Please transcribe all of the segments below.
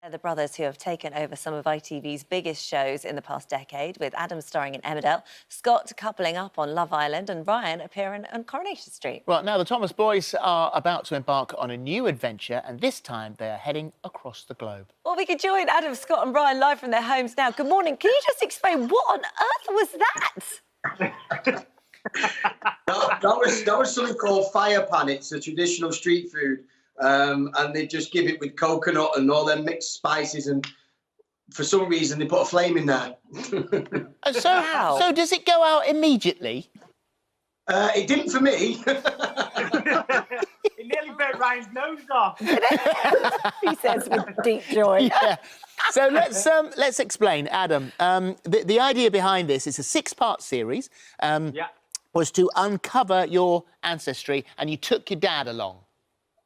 They're the brothers who have taken over some of ITV's biggest shows in the past decade, with Adam starring in Emmerdale, Scott coupling up on Love Island and Ryan appearing on Coronation Street. Right, now the Thomas boys are about to embark on a new adventure, and this time they are heading across the globe. Well, we could join Adam, Scott and Ryan live from their homes now. Good morning. Can you just explain what on earth was that? that was something called fire pan. It's a traditional street food. And they just give it with coconut and all them mixed spices, and for some reason they put a flame in there. So does it go out immediately? It didn't for me. It nearly burnt Ryan's nose off. He says with deep joy. Yeah. So let's explain, Adam. The idea behind this is a 6-part series. Was to uncover your ancestry, and you took your dad along.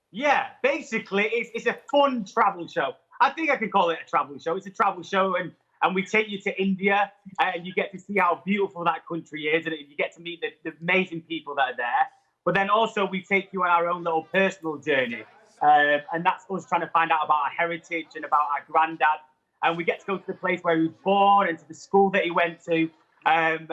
Yeah, basically, it's a fun travel show. I think I could call it a travel show. It's a travel show, and we take you to India, and you get to see how beautiful that country is, and you get to meet the amazing people that are there. But then also we take you on our own little personal journey, and that's us trying to find out about our heritage and about our granddad. And we get to go to the place where he was born and to the school that he went to. And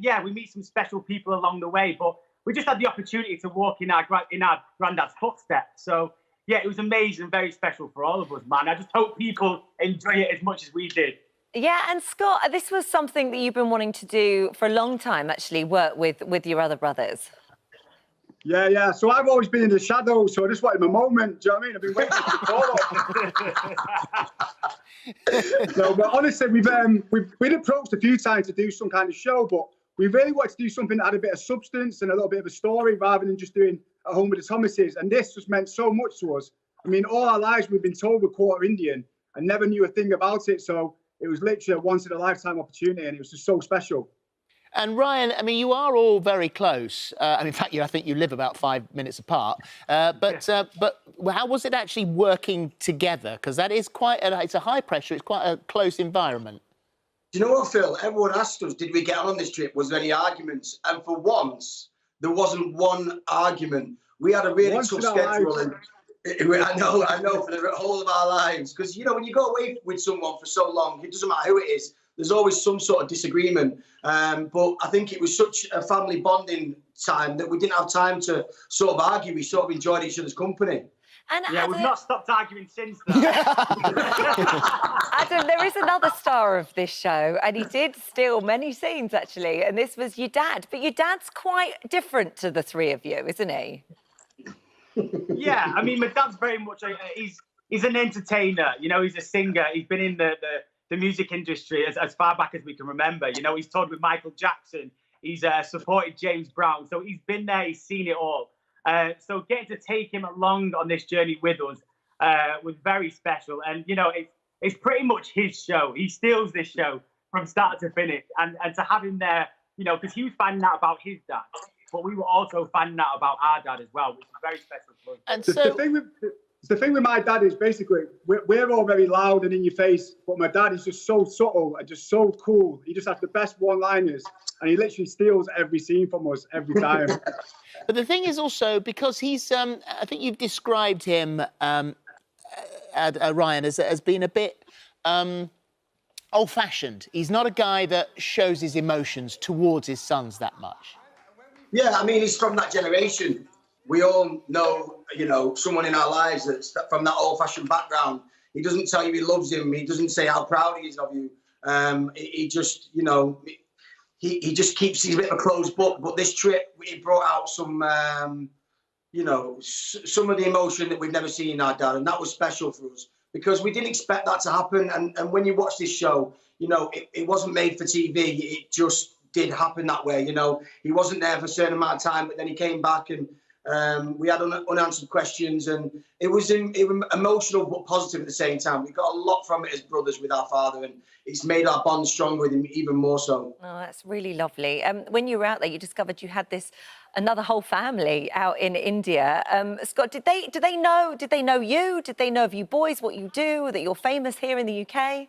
yeah, we meet some special people along the way, but we just had the opportunity to walk in our granddad's footsteps. So, yeah, it was amazing, very special for all of us, man. I just hope people enjoy it as much as we did. Yeah, and Scott, this was something that you've been wanting to do for a long time, actually, work with your other brothers. Yeah. So I've always been in the shadows, so I just wanted my moment. Do you know what I mean? I've been waiting for the call. No, but honestly, we've been approached a few times to do some kind of show, but we really wanted to do something that had a bit of substance and a little bit of a story rather than just doing At Home with the Thomases. And this just meant so much to us. I mean, all our lives we've been told we're quarter Indian and never knew a thing about it. So it was literally a once-in-a-lifetime opportunity, and it was just so special. And Ryan, I mean, you are all very close. And in fact, I think you live about 5 minutes apart. But how was it actually working together? Because that is it's a high pressure, it's quite a close environment. Do you know what, Phil? Everyone asked us, did we get on this trip? Was there any arguments? And for once, there wasn't one argument. We had a really tough schedule. And I know, for the whole of our lives. Because, you know, when you go away with someone for so long, it doesn't matter who it is, there's always some sort of disagreement. But I think it was such a family bonding time that we didn't have time to sort of argue. We sort of enjoyed each other's company. And yeah, Adam, we've not stopped arguing since that. Adam, there is another star of this show, and he did steal many scenes, actually, and this was your dad. But your dad's quite different to the three of you, isn't he? Yeah, I mean, my dad's very much, he's an entertainer, you know, he's a singer. He's been in the music industry as far back as we can remember. You know, he's toured with Michael Jackson. He's supported James Brown. So he's been there, he's seen it all. So getting to take him along on this journey with us was very special. And, you know, it's pretty much his show. He steals this show from start to finish. And to have him there, you know, because he was finding out about his dad, but we were also finding out about our dad as well, which was very special for us. And the thing with my dad is basically we're all very loud and in your face, but my dad is just so subtle and just so cool. He just has the best one-liners, and he literally steals every scene from us every time. But the thing is also, because he's, I think you've described him, Ryan, as being a bit old-fashioned. He's not a guy that shows his emotions towards his sons that much. Yeah, I mean, he's from that generation. We all know, you know, someone in our lives that's from that old-fashioned background. He doesn't tell you he loves him. He doesn't say how proud he is of you. He just, you know, he just keeps his bit of a closed book. But this trip, it brought out some, you know, some of the emotion that we've never seen in our dad. And that was special for us because we didn't expect that to happen. And when you watch this show, you know, it wasn't made for TV. It just did happen that way. You know, he wasn't there for a certain amount of time, but then he came back and we had unanswered questions, and it was emotional but positive at the same time. We got a lot from it as brothers with our father, and it's made our bond stronger with him even more so. Oh, that's really lovely. When you were out there, you discovered you had another whole family out in India. Scott, did they know you? Did they know of you boys, what you do, that you're famous here in the UK?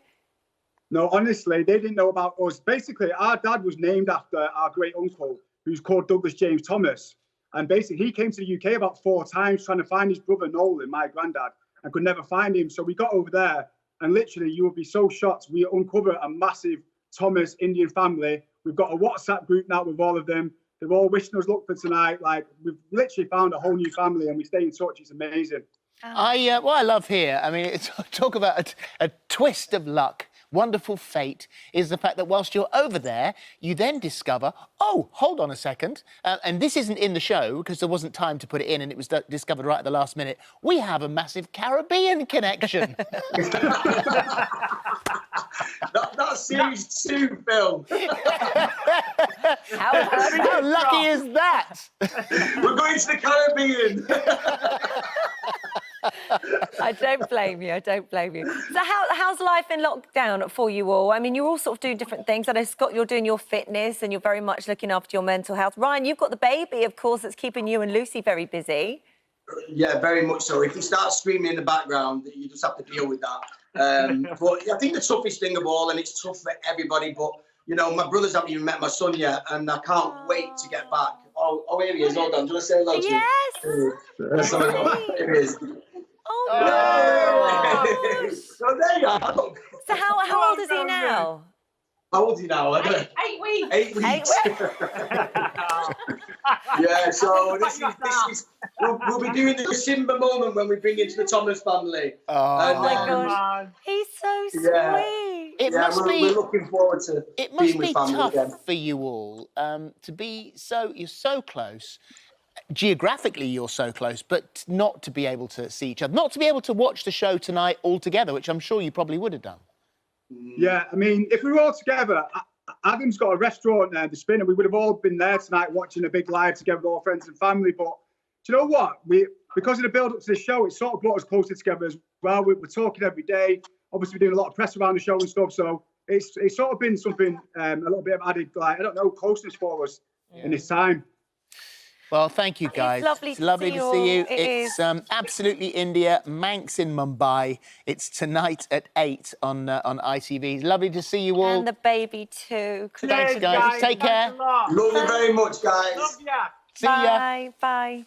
No, honestly, they didn't know about us. Basically, our dad was named after our great uncle, who's called Douglas James Thomas. And basically, he came to the UK about 4 times trying to find his brother Nolan, my granddad, and could never find him. So we got over there and literally you will be so shocked. We uncover a massive Thomas Indian family. We've got a WhatsApp group now with all of them. They're all wishing us luck for tonight. Like, we've literally found a whole new family and we stay in touch. It's amazing. What I love here, I mean, it's, talk about a twist of luck, wonderful fate, is the fact that whilst you're over there, you then discover, oh, hold on a second, and this isn't in the show because there wasn't time to put it in and it was discovered right at the last minute, we have a massive Caribbean connection. That's series 2, Phil. How lucky is that? We're going to the Caribbean. I don't blame you. I don't blame you. So how's life in lockdown for you all? I mean, you're all sort of doing different things. I know, Scott, you're doing your fitness and you're very much looking after your mental health. Ryan, you've got the baby, of course, that's keeping you and Lucy very busy. Yeah, very much so. If you start screaming in the background, you just have to deal with that. But I think the toughest thing of all, and it's tough for everybody, but, you know, my brothers haven't even met my son yet, and I can't wait to get back. Oh, here he is. Hold on. Do I say hello to you? Yes. Here he is. Oh, no. So there you are. So how old is he now? How old is he now? 8 weeks. 8 weeks. Yeah, so this is we'll be doing the Simba moment when we bring into the Thomas family. Oh, And, my gosh, he's so sweet. Yeah. We're looking forward to it being must with be family tough again. for you all to be you're so close. Geographically, you're so close, but not to be able to see each other, not to be able to watch the show tonight all together, which I'm sure you probably would have done. Yeah, I mean, if we were all together, Adam's got a restaurant there, The Spin, and we would have all been there tonight watching a big live together with all friends and family. But do you know what? Because of the build-up to the show, it sort of brought us closer together as well. We're talking every day. Obviously, we're doing a lot of press around the show and stuff. So it's sort of been something, a little bit of added, like, I don't know, closeness for us in this time. Well, thank you, guys. It's lovely to see you. It's absolutely India, Manx in Mumbai. It's tonight at 8 on ITV. It's lovely to see you all. And the baby too. Thanks, guys. Take care. Love you very much, guys. Love ya. See ya. Bye. Bye.